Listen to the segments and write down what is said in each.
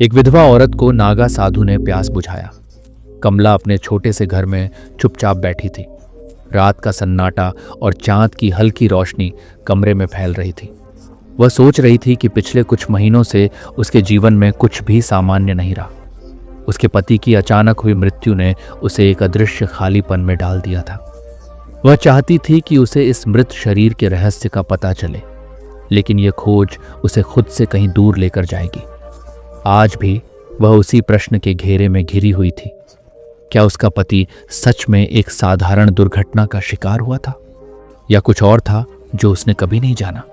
एक विधवा औरत को नागा साधु ने प्यास बुझाया। कमला अपने छोटे से घर में चुपचाप बैठी थी। रात का सन्नाटा और चांद की हल्की रोशनी कमरे में फैल रही थी। वह सोच रही थी कि पिछले कुछ महीनों से उसके जीवन में कुछ भी सामान्य नहीं रहा। उसके पति की अचानक हुई मृत्यु ने उसे एक अदृश्य खालीपन में डाल दिया था। वह चाहती थी कि उसे इस मृत शरीर के रहस्य का पता चले, लेकिन यह खोज उसे खुद से कहीं दूर लेकर जाएगी। आज भी वह उसी प्रश्न के घेरे में घिरी हुई थी। क्या उसका पति सच में एक साधारण दुर्घटना का शिकार हुआ था, या कुछ और था जो उसने कभी नहीं जाना?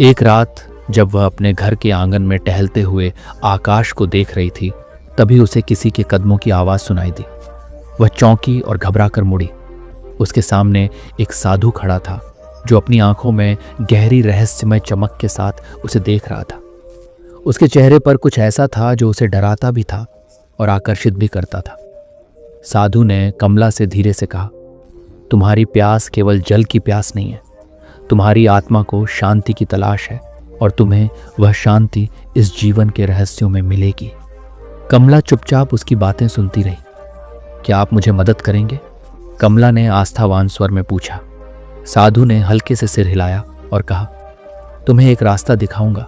एक रात जब वह अपने घर के आंगन में टहलते हुए आकाश को देख रही थी, तभी उसे किसी के कदमों की आवाज सुनाई दी। वह चौंकी और घबराकर मुड़ी। उसके सामने एक साधु खड़ा था जो अपनी आंखों में गहरी रहस्यमय चमक के साथ उसे देख रहा था। उसके चेहरे पर कुछ ऐसा था जो उसे डराता भी था और आकर्षित भी करता था। साधु ने कमला से धीरे से कहा, तुम्हारी प्यास केवल जल की प्यास नहीं है, तुम्हारी आत्मा को शांति की तलाश है और तुम्हें वह शांति इस जीवन के रहस्यों में मिलेगी। कमला चुपचाप उसकी बातें सुनती रही। क्या आप मुझे मदद करेंगे? कमला ने आस्थावान स्वर में पूछा। साधु ने हल्के से सिर हिलाया और कहा, तुम्हें एक रास्ता दिखाऊंगा,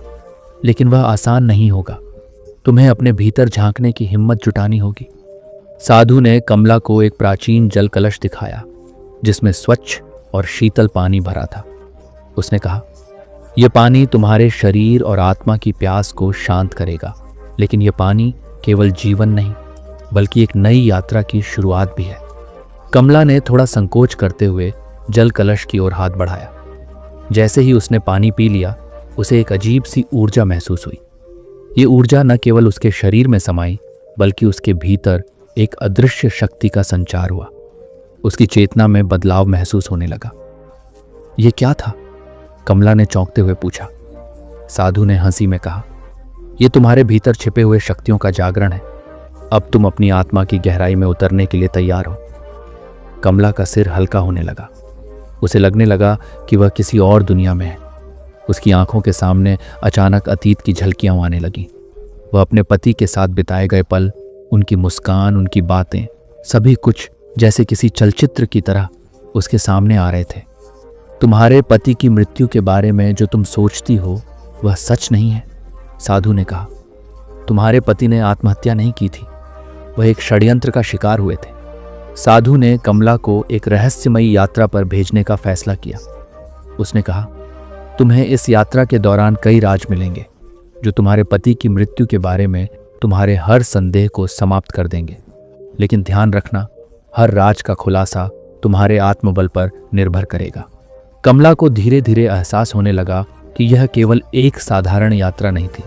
लेकिन वह आसान नहीं होगा। तुम्हें अपने भीतर झांकने की हिम्मत जुटानी होगी। साधु ने कमला को एक प्राचीन जल कलश दिखाया जिसमें स्वच्छ और शीतल पानी भरा था। उसने कहा, यह पानी तुम्हारे शरीर और आत्मा की प्यास को शांत करेगा, लेकिन यह पानी केवल जीवन नहीं बल्कि एक नई यात्रा की शुरुआत भी है। कमला ने थोड़ा संकोच करते हुए जल कलश की ओर हाथ बढ़ाया। जैसे ही उसने पानी पी लिया, उसे एक अजीब सी ऊर्जा महसूस हुई। ये ऊर्जा न केवल उसके शरीर में समाई, बल्कि उसके भीतर एक अदृश्य शक्ति का संचार हुआ। उसकी चेतना में बदलाव महसूस होने लगा। यह क्या था? कमला ने चौंकते हुए पूछा। साधु ने हंसी में कहा, यह तुम्हारे भीतर छिपे हुए शक्तियों का जागरण है। अब तुम अपनी आत्मा की गहराई में उतरने के लिए तैयार हो। कमला का सिर हल्का होने लगा। उसे लगने लगा कि वह किसी और दुनिया में है। उसकी आंखों के सामने अचानक अतीत की झलकियां आने लगीं। वह अपने पति के साथ बिताए गए पल, उनकी मुस्कान, उनकी बातें, सभी कुछ जैसे किसी चलचित्र की तरह उसके सामने आ रहे थे। तुम्हारे पति की मृत्यु के बारे में जो तुम सोचती हो वह सच नहीं है, साधु ने कहा। तुम्हारे पति ने आत्महत्या नहीं की थी, वह एक षड्यंत्र का शिकार हुए थे। साधु ने कमला को एक रहस्यमयी यात्रा पर भेजने का फैसला किया। उसने कहा, तुम्हें इस यात्रा के दौरान कई राज मिलेंगे जो तुम्हारे पति की मृत्यु के बारे में तुम्हारे हर संदेह को समाप्त कर देंगे। लेकिन ध्यान रखना, हर राज का खुलासा तुम्हारे आत्मबल पर निर्भर करेगा। कमला को धीरे धीरे एहसास होने लगा कि यह केवल एक साधारण यात्रा नहीं थी,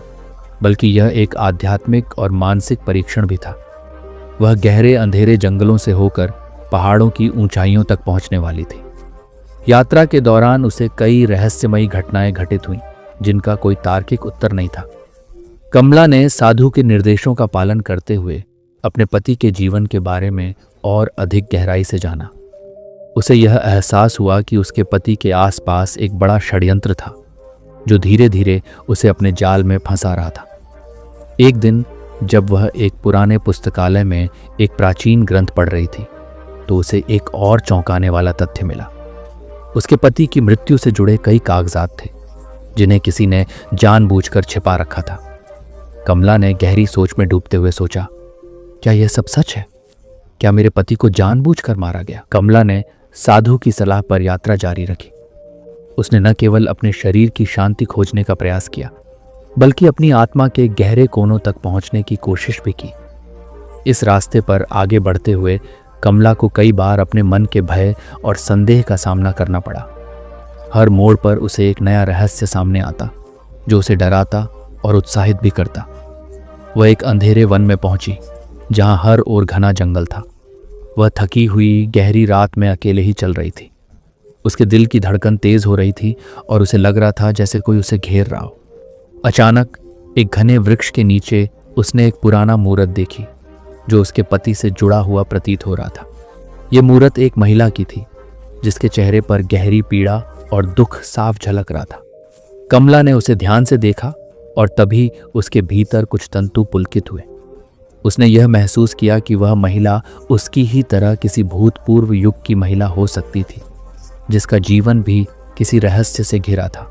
बल्कि यह एक आध्यात्मिक और मानसिक परीक्षण भी था। वह गहरे अंधेरे जंगलों से होकर पहाड़ों की ऊंचाइयों तक पहुंचने वाली थी। यात्रा के दौरान उसे कई रहस्यमयी घटनाएं घटित हुईं, जिनका कोई तार्किक उत्तर नहीं था। कमला ने साधु के निर्देशों का पालन करते हुए अपने पति के जीवन के बारे में और अधिक गहराई से जाना। उसे यह एहसास हुआ कि उसके पति के आसपास एक बड़ा षड्यंत्र था जो धीरे धीरे उसे अपने जाल में फंसा रहा था। एक दिन जब वह एक पुराने पुस्तकालय में एक प्राचीन ग्रंथ पढ़ रही थी, तो उसे एक और चौंकाने वाला तथ्य मिला। उसके पति की मृत्यु से जुड़े कई कागजात थे जिन्हें किसी ने जानबूझकर छिपा रखा था। कमला ने गहरी सोच में डूबते हुए सोचा, क्या यह सब सच है? क्या मेरे पति को जानबूझकर मारा गया? कमला ने साधु की सलाह पर यात्रा जारी रखी। उसने न केवल अपने शरीर की शांति खोजने का प्रयास किया, बल्कि अपनी आत्मा के गहरे कोनों तक पहुंचने की कोशिश भी की। इस रास्ते पर आगे बढ़ते हुए कमला को कई बार अपने मन के भय और संदेह का सामना करना पड़ा। हर मोड़ पर उसे एक नया रहस्य सामने आता जो उसे डराता और उत्साहित भी करता। वह एक अंधेरे वन में पहुंची जहां हर ओर घना जंगल था। वह थकी हुई गहरी रात में अकेले ही चल रही थी। उसके दिल की धड़कन तेज हो रही थी और उसे लग रहा था जैसे कोई उसे घेर रहा हो। अचानक एक घने वृक्ष के नीचे उसने एक पुराना मूर्त देखी जो उसके पति से जुड़ा हुआ प्रतीत हो रहा था। यह मूर्त एक महिला की थी जिसके चेहरे पर गहरी पीड़ा और दुख साफ झलक रहा था। कमला ने उसे ध्यान से देखा और तभी उसके भीतर कुछ तंतु पुलकित हुए। उसने यह महसूस किया कि वह महिला उसकी ही तरह किसी भूतपूर्व युग की महिला हो सकती थी, जिसका जीवन भी किसी रहस्य से घिरा था।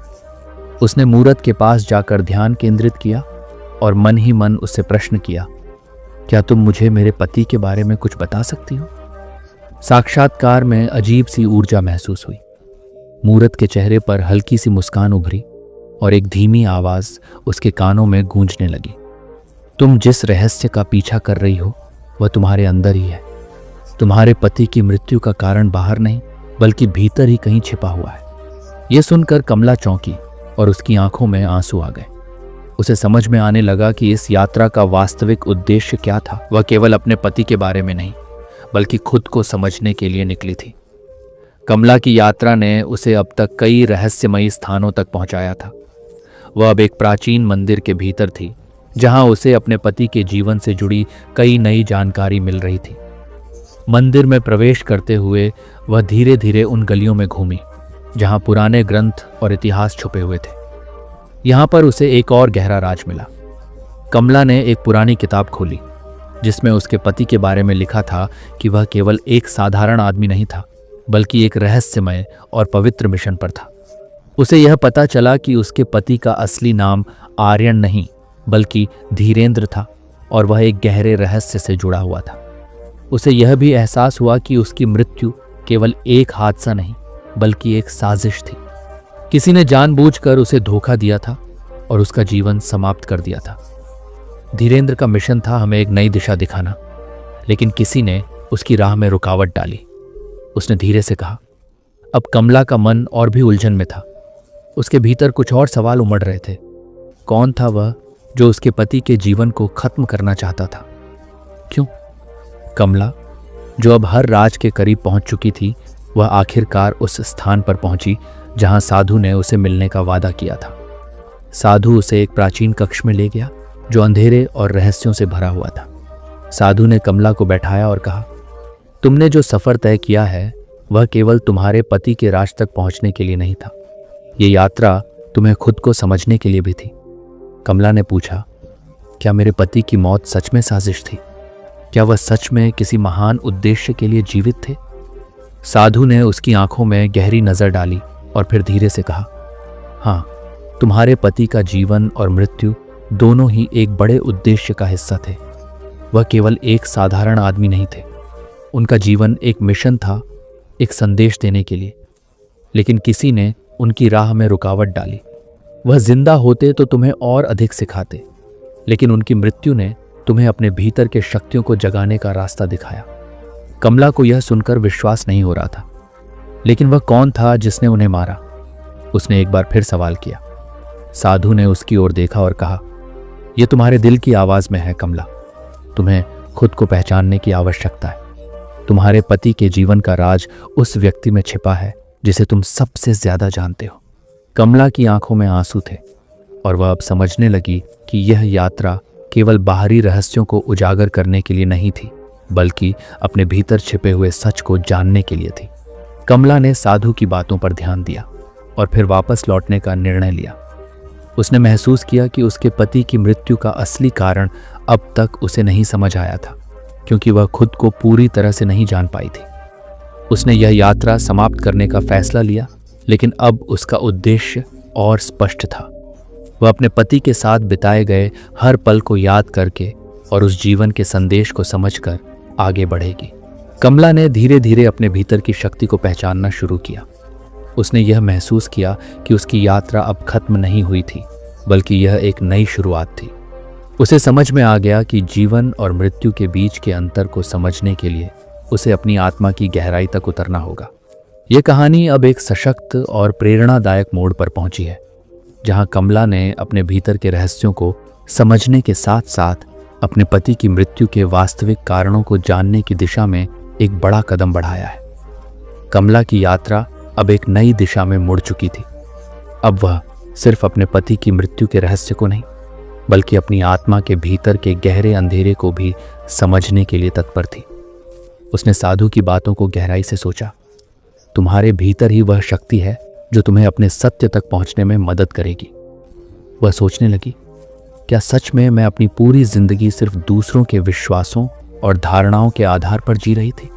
उसने मूरत के पास जाकर ध्यान केंद्रित किया और मन ही मन उससे प्रश्न किया, क्या तुम मुझे मेरे पति के बारे में कुछ बता सकती हो? साक्षात्कार में अजीब सी ऊर्जा महसूस हुई। मूरत के चेहरे पर हल्की सी मुस्कान उभरी और एक धीमी आवाज उसके कानों में गूंजने लगी। तुम जिस रहस्य का पीछा कर रही हो वह तुम्हारे अंदर ही है। तुम्हारे पति की मृत्यु का कारण बाहर नहीं बल्कि भीतर ही कहीं छिपा हुआ है। यह सुनकर कमला चौंकी और उसकी आंखों में आंसू आ गए। उसे समझ में आने लगा कि इस यात्रा का वास्तविक उद्देश्य क्या था। वह केवल अपने पति के बारे में नहीं बल्कि खुद को समझने के लिए निकली थी। कमला की यात्रा ने उसे अब तक कई रहस्यमयी स्थानों तक पहुंचाया था। वह अब एक प्राचीन मंदिर के भीतर थी, जहां उसे अपने पति के जीवन से जुड़ी कई नई जानकारी मिल रही थी। मंदिर में प्रवेश करते हुए वह धीरे धीरे उन गलियों में घूमी जहां पुराने ग्रंथ और इतिहास छुपे हुए थे। यहां पर उसे एक और गहरा राज मिला। कमला ने एक पुरानी किताब खोली जिसमें उसके पति के बारे में लिखा था कि वह केवल एक साधारण आदमी नहीं था बल्कि एक रहस्यमय और पवित्र मिशन पर था। उसे यह पता चला कि उसके पति का असली नाम आर्यन नहीं बल्कि धीरेंद्र था और वह एक गहरे रहस्य से जुड़ा हुआ था। उसे यह भी एहसास हुआ कि उसकी मृत्यु केवल एक हादसा नहीं बल्कि एक साजिश थी। किसी ने जानबूझकर उसे धोखा दिया था और उसका जीवन समाप्त कर दिया था। धीरेंद्र का मिशन था हमें एक नई दिशा दिखाना, लेकिन किसी ने उसकी राह में रुकावट डाली। उसने धीरे से कहा। अब कमला का मन और भी उलझन में था। उसके भीतर कुछ और सवाल उमड़ रहे थे। कौन था वह जो उसके पति के जीवन को खत्म करना चाहता था? क्यों? कमला, जो अब हर राज के करीब पहुंच चुकी थी, वह आखिरकार उस स्थान पर पहुंची जहां साधु ने उसे मिलने का वादा किया था। साधु उसे एक प्राचीन कक्ष में ले गया जो अंधेरे और रहस्यों से भरा हुआ था। साधु ने कमला को बैठाया और कहा, तुमने जो सफर तय किया है वह केवल तुम्हारे पति के राज तक पहुंचने के लिए नहीं था। ये यात्रा तुम्हें खुद को समझने के लिए भी थी। कमला ने पूछा, क्या मेरे पति की मौत सच में साजिश थी? क्या वह सच में किसी महान उद्देश्य के लिए जीवित थे? साधु ने उसकी आंखों में गहरी नजर डाली और फिर धीरे से कहा, हाँ, तुम्हारे पति का जीवन और मृत्यु दोनों ही एक बड़े उद्देश्य का हिस्सा थे। वह केवल एक साधारण आदमी नहीं थे। उनका जीवन एक मिशन था, एक संदेश देने के लिए। लेकिन किसी ने उनकी राह में रुकावट डाली। वह जिंदा होते तो तुम्हें और अधिक सिखाते, लेकिन उनकी मृत्यु ने तुम्हें अपने भीतर के शक्तियों को जगाने का रास्ता दिखाया। कमला को यह सुनकर विश्वास नहीं हो रहा था। लेकिन वह कौन था जिसने उन्हें मारा? उसने एक बार फिर सवाल किया। साधु ने उसकी ओर देखा और कहा, यह तुम्हारे दिल की आवाज में है कमला। तुम्हें खुद को पहचानने की आवश्यकता है। तुम्हारे पति के जीवन का राज उस व्यक्ति में छिपा है जिसे तुम सबसे ज्यादा जानते हो। कमला की आंखों में आंसू थे और वह अब समझने लगी कि यह यात्रा केवल बाहरी रहस्यों को उजागर करने के लिए नहीं थी बल्कि अपने भीतर छिपे हुए सच को जानने के लिए थी। कमला ने साधु की बातों पर ध्यान दिया और फिर वापस लौटने का निर्णय लिया। उसने महसूस किया कि उसके पति की मृत्यु का असली कारण अब तक उसे नहीं समझ आया था, क्योंकि वह खुद को पूरी तरह से नहीं जान पाई थी। उसने यह यात्रा समाप्त करने का फैसला लिया, लेकिन अब उसका उद्देश्य और स्पष्ट था। वह अपने पति के साथ बिताए गए हर पल को याद करके और उस जीवन के संदेश को समझकर आगे बढ़ेगी। कमला ने धीरे धीरे अपने भीतर की शक्ति को पहचानना शुरू किया। उसने यह महसूस किया कि उसकी यात्रा अब खत्म नहीं हुई थी, बल्कि यह एक नई शुरुआत थी। उसे समझ में आ गया कि जीवन और मृत्यु के बीच के अंतर को समझने के लिए उसे अपनी आत्मा की गहराई तक उतरना होगा। यह कहानी अब एक सशक्त और प्रेरणादायक मोड़ पर पहुंची है, जहां कमला ने अपने भीतर के रहस्यों को समझने के साथ साथ अपने पति की मृत्यु के वास्तविक कारणों को जानने की दिशा में एक बड़ा कदम बढ़ाया है। कमला की यात्रा अब एक नई दिशा में मुड़ चुकी थी। अब वह सिर्फ अपने पति की मृत्यु के रहस्य को नहीं, बल्कि अपनी आत्मा के भीतर के गहरे अंधेरे को भी समझने के लिए तत्पर थी। उसने साधु की बातों को गहराई से सोचा। तुम्हारे भीतर ही वह शक्ति है जो तुम्हें अपने सत्य तक पहुंचने में मदद करेगी। वह सोचने लगी, क्या सच में मैं अपनी पूरी जिंदगी सिर्फ दूसरों के विश्वासों और धारणाओं के आधार पर जी रही थी?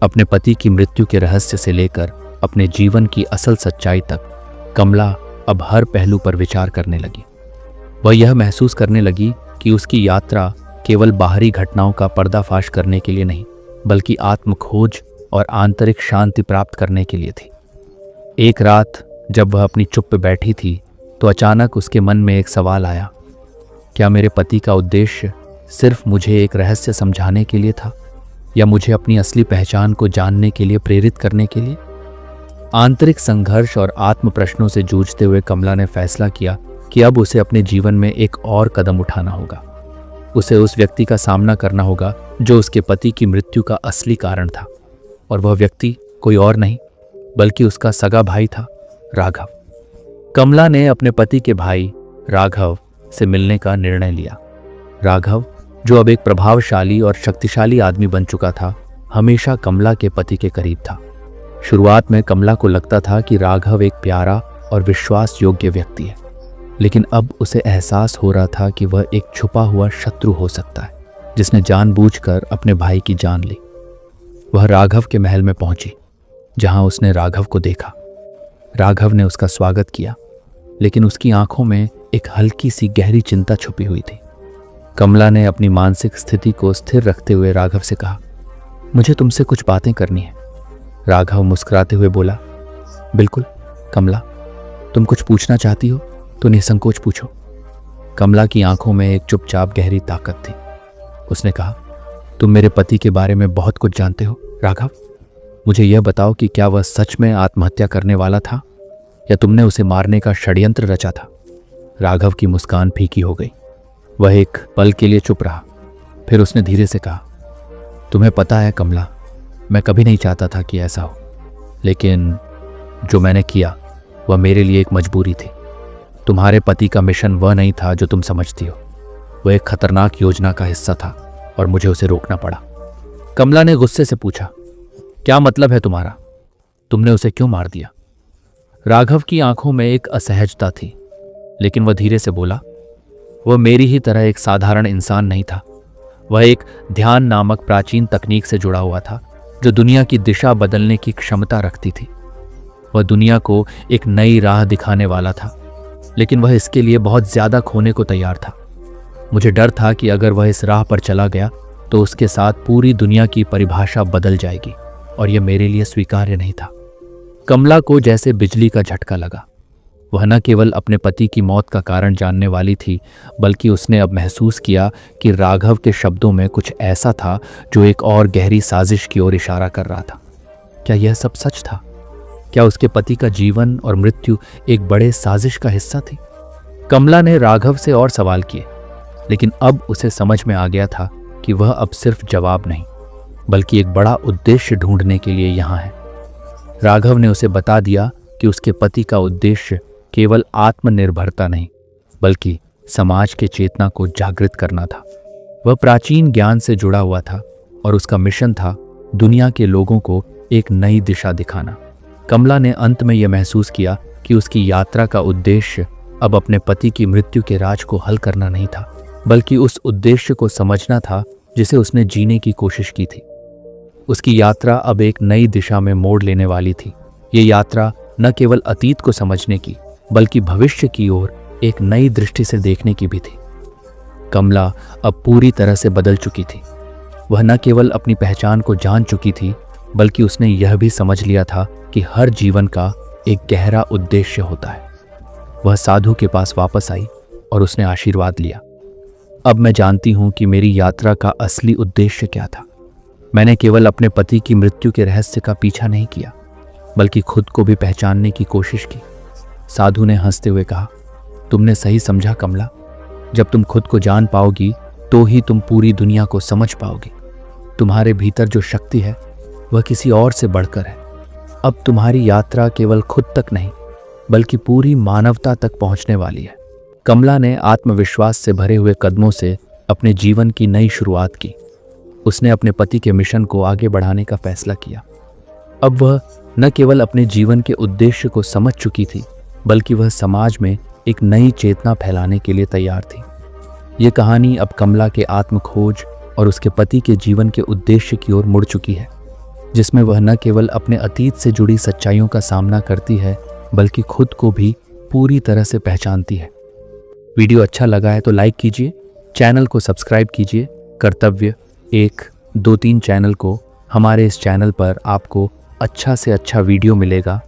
अपने पति की मृत्यु के रहस्य से लेकर अपने जीवन की असल सच्चाई तक कमला अब हर पहलू पर विचार करने लगी। वह यह महसूस करने लगी कि उसकी यात्रा केवल बाहरी घटनाओं का पर्दाफाश करने के लिए नहीं, बल्कि आत्मखोज और आंतरिक शांति प्राप्त करने के लिए थी। एक रात जब वह अपनी चुप पे बैठी थी तो अचानक उसके मन में एक सवाल आया, क्या मेरे पति का उद्देश्य सिर्फ मुझे एक रहस्य समझाने के लिए था, या मुझे अपनी असली पहचान को जानने के लिए प्रेरित करने के लिए? आंतरिक संघर्ष और आत्म प्रश्नों से जूझते हुए कमला ने फैसला किया कि अब उसे अपने जीवन में एक और कदम उठाना होगा। उसे उस व्यक्ति का सामना करना होगा जो उसके पति की मृत्यु का असली कारण था, और वह व्यक्ति कोई और नहीं बल्कि उसका सगा भाई था, राघव। कमला ने अपने पति के भाई राघव से मिलने का निर्णय लिया। राघव, जो अब एक प्रभावशाली और शक्तिशाली आदमी बन चुका था, हमेशा कमला के पति के करीब था। शुरुआत में कमला को लगता था कि राघव एक प्यारा और विश्वास योग्य व्यक्ति है, लेकिन अब उसे एहसास हो रहा था कि वह एक छुपा हुआ शत्रु हो सकता है, जिसने जानबूझकर अपने भाई की जान ली। वह राघव के महल में पहुंची, जहां उसने राघव को देखा। राघव ने उसका स्वागत किया, लेकिन उसकी आंखों में एक हल्की सी गहरी चिंता छुपी हुई थी। कमला ने अपनी मानसिक स्थिति को स्थिर रखते हुए राघव से कहा, मुझे तुमसे कुछ बातें करनी है। राघव मुस्कुराते हुए बोला, बिल्कुल कमला, तुम कुछ पूछना चाहती हो तो निसंकोच पूछो। कमला की आंखों में एक चुपचाप गहरी ताकत थी। उसने कहा, तुम मेरे पति के बारे में बहुत कुछ जानते हो राघव। मुझे यह बताओ कि क्या वह सच में आत्महत्या करने वाला था, या तुमने उसे मारने का षड्यंत्र रचा था? राघव की मुस्कान फीकी हो गई। वह एक पल के लिए चुप रहा, फिर उसने धीरे से कहा, तुम्हें पता है कमला, मैं कभी नहीं चाहता था कि ऐसा हो, लेकिन जो मैंने किया वह मेरे लिए एक मजबूरी थी। तुम्हारे पति का मिशन वह नहीं था जो तुम समझती हो। वह एक खतरनाक योजना का हिस्सा था और मुझे उसे रोकना पड़ा। कमला ने गुस्से से पूछा, क्या मतलब है तुम्हारा? तुमने उसे क्यों मार दिया? राघव की आंखों में एक असहजता थी, लेकिन वह धीरे से बोला, वह मेरी ही तरह एक साधारण इंसान नहीं था। वह एक ध्यान नामक प्राचीन तकनीक से जुड़ा हुआ था, जो दुनिया की दिशा बदलने की क्षमता रखती थी। वह दुनिया को एक नई राह दिखाने वाला था, लेकिन वह इसके लिए बहुत ज्यादा खोने को तैयार था। मुझे डर था कि अगर वह इस राह पर चला गया तो उसके साथ पूरी दुनिया की परिभाषा बदल जाएगी, और यह मेरे लिए स्वीकार्य नहीं था। कमला को जैसे बिजली का झटका लगा। वह न केवल अपने पति की मौत का कारण जानने वाली थी, बल्कि उसने अब महसूस किया कि राघव के शब्दों में कुछ ऐसा था जो एक और गहरी साजिश की ओर इशारा कर रहा था। क्या यह सब सच था? क्या उसके पति का जीवन और मृत्यु एक बड़े साजिश का हिस्सा थी? कमला ने राघव से और सवाल किए, लेकिन अब उसे समझ में आ गया था कि वह अब सिर्फ जवाब नहीं, बल्कि एक बड़ा उद्देश्य ढूंढने के लिए यहाँ है। राघव ने उसे बता दिया कि उसके पति का उद्देश्य केवल आत्मनिर्भरता नहीं, बल्कि समाज के चेतना को जागृत करना था। वह प्राचीन ज्ञान से जुड़ा हुआ था और उसका मिशन था दुनिया के लोगों को एक नई दिशा दिखाना। कमला ने अंत में यह महसूस किया कि उसकी यात्रा का उद्देश्य अब अपने पति की मृत्यु के राज को हल करना नहीं था, बल्कि उस उद्देश्य को समझना था जिसे उसने जीने की कोशिश की थी। उसकी यात्रा अब एक नई दिशा में मोड़ लेने वाली थी। ये यात्रा न केवल अतीत को समझने की, बल्कि भविष्य की ओर एक नई दृष्टि से देखने की भी थी। कमला अब पूरी तरह से बदल चुकी थी। वह न केवल अपनी पहचान को जान चुकी थी, बल्कि उसने यह भी समझ लिया था कि हर जीवन का एक गहरा उद्देश्य होता है। वह साधु के पास वापस आई और उसने आशीर्वाद लिया। अब मैं जानती हूं कि मेरी यात्रा का असली उद्देश्य क्या था। मैंने केवल अपने पति की मृत्यु के रहस्य का पीछा नहीं किया, बल्कि खुद को भी पहचानने की कोशिश की। साधु ने हंसते हुए कहा, तुमने सही समझा कमला। जब तुम खुद को जान पाओगी तो ही तुम पूरी दुनिया को समझ पाओगी। तुम्हारे भीतर जो शक्ति है वह किसी और से बढ़कर है। अब तुम्हारी यात्रा केवल खुद तक नहीं, बल्कि पूरी मानवता तक पहुंचने वाली है। कमला ने आत्मविश्वास से भरे हुए कदमों से अपने जीवन की नई शुरुआत की। उसने अपने पति के मिशन को आगे बढ़ाने का फैसला किया। अब वह न केवल अपने जीवन के उद्देश्य को समझ चुकी थी, बल्कि वह समाज में एक नई चेतना फैलाने के लिए तैयार थी। ये कहानी अब कमला के आत्मखोज और उसके पति के जीवन के उद्देश्य की ओर मुड़ चुकी है, जिसमें वह न केवल अपने अतीत से जुड़ी सच्चाइयों का सामना करती है बल्कि खुद को भी पूरी तरह से पहचानती है। वीडियो अच्छा लगा है तो लाइक कीजिए, चैनल को सब्सक्राइब कीजिए। कर्तव्य 1, 2, 3 चैनल को, हमारे इस चैनल पर आपको अच्छा से अच्छा वीडियो मिलेगा।